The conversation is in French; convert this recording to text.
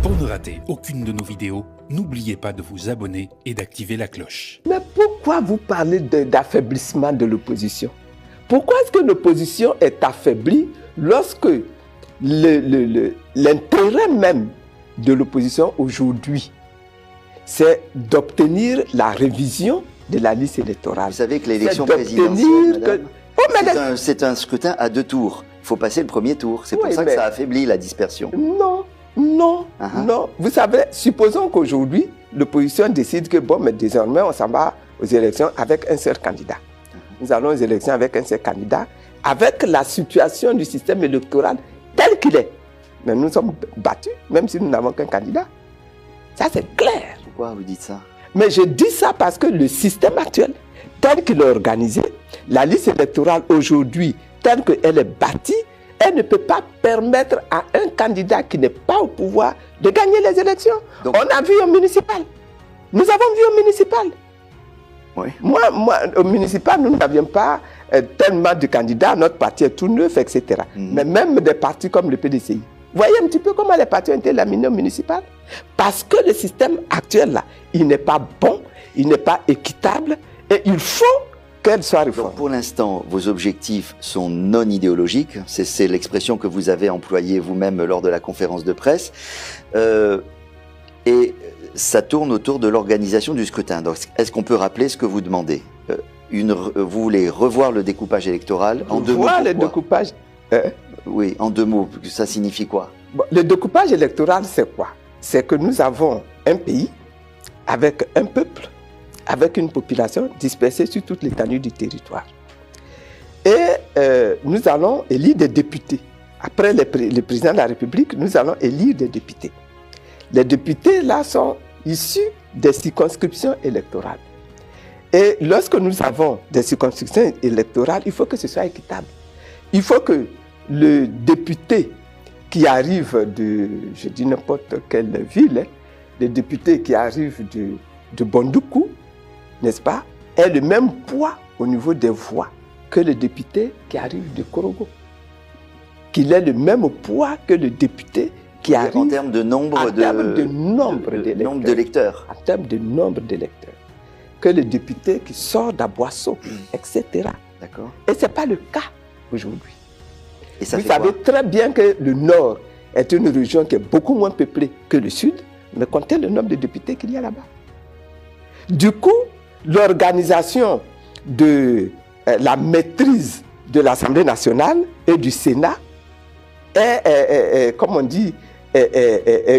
Pour ne rater aucune de nos vidéos, n'oubliez pas de vous abonner et d'activer la cloche. Mais pourquoi vous parlez d'affaiblissement de l'opposition? Pourquoi est-ce que l'opposition est affaiblie lorsque l'intérêt même de l'opposition aujourd'hui, c'est d'obtenir la révision de la liste électorale? Vous savez que l'élection présidentielle, madame, c'est un scrutin à 2 tours. Il faut passer le premier tour. C'est pour ça que ça affaiblit la dispersion. Non. Vous savez, supposons qu'aujourd'hui, l'opposition décide que, bon, mais désormais, on s'en va aux élections avec un seul candidat. Nous allons aux élections avec un seul candidat, avec la situation du système électoral tel qu'il est. Mais nous sommes battus, même si nous n'avons qu'un candidat. Ça, c'est clair. Pourquoi vous dites ça? Mais je dis ça parce que le système actuel, tel qu'il est organisé, la liste électorale aujourd'hui, telle qu'elle est bâtie, elle ne peut pas permettre à un candidat qui n'est pas au pouvoir de gagner les élections. Donc, on a vu au municipal. Nous avons vu au municipal. Oui. Moi, au municipal, nous n'avions pas tellement de candidats, notre parti est tout neuf, etc. Mais même des partis comme le PDCI. Vous voyez un petit peu comment les partis ont été laminés au municipal? Parce que le système actuel, là, il n'est pas bon, il n'est pas équitable, et il faut qu'elle soit réformée. Donc pour l'instant, vos objectifs sont non idéologiques. C'est l'expression que vous avez employée vous-même lors de la conférence de presse. Et ça tourne autour de l'organisation du scrutin. Donc, est-ce qu'on peut rappeler ce que vous demandez? Vous voulez revoir le découpage électoral en 2 mots? Revoir le découpage. Oui, en 2 mots. Ça signifie quoi? Bon, le découpage électoral, c'est quoi? C'est que nous avons un pays avec un peuple, avec une population dispersée sur toute l'étendue du territoire. Et nous allons élire des députés. Après le président de la République, nous allons élire des députés. Les députés, là, sont issus des circonscriptions électorales. Et lorsque nous avons des circonscriptions électorales, il faut que ce soit équitable. Il faut que le député qui arrive de, je dis n'importe quelle ville, le député qui arrive de Bondoukou, n'est-ce pas, ait le même poids au niveau des voix que le député qui arrive de Korogo. Qu'il ait le même poids que le député qui arrive en termes de nombre d'électeurs. En termes de nombre d'électeurs. Que le député qui sort d'Aboisseau, etc. D'accord. Et ce n'est pas le cas aujourd'hui. Vous savez très bien que le Nord est une région qui est beaucoup moins peuplée que le Sud, mais comptez le nombre de députés qu'il y a là-bas. Du coup, l'organisation de la maîtrise de l'Assemblée nationale et du Sénat est comme on dit, est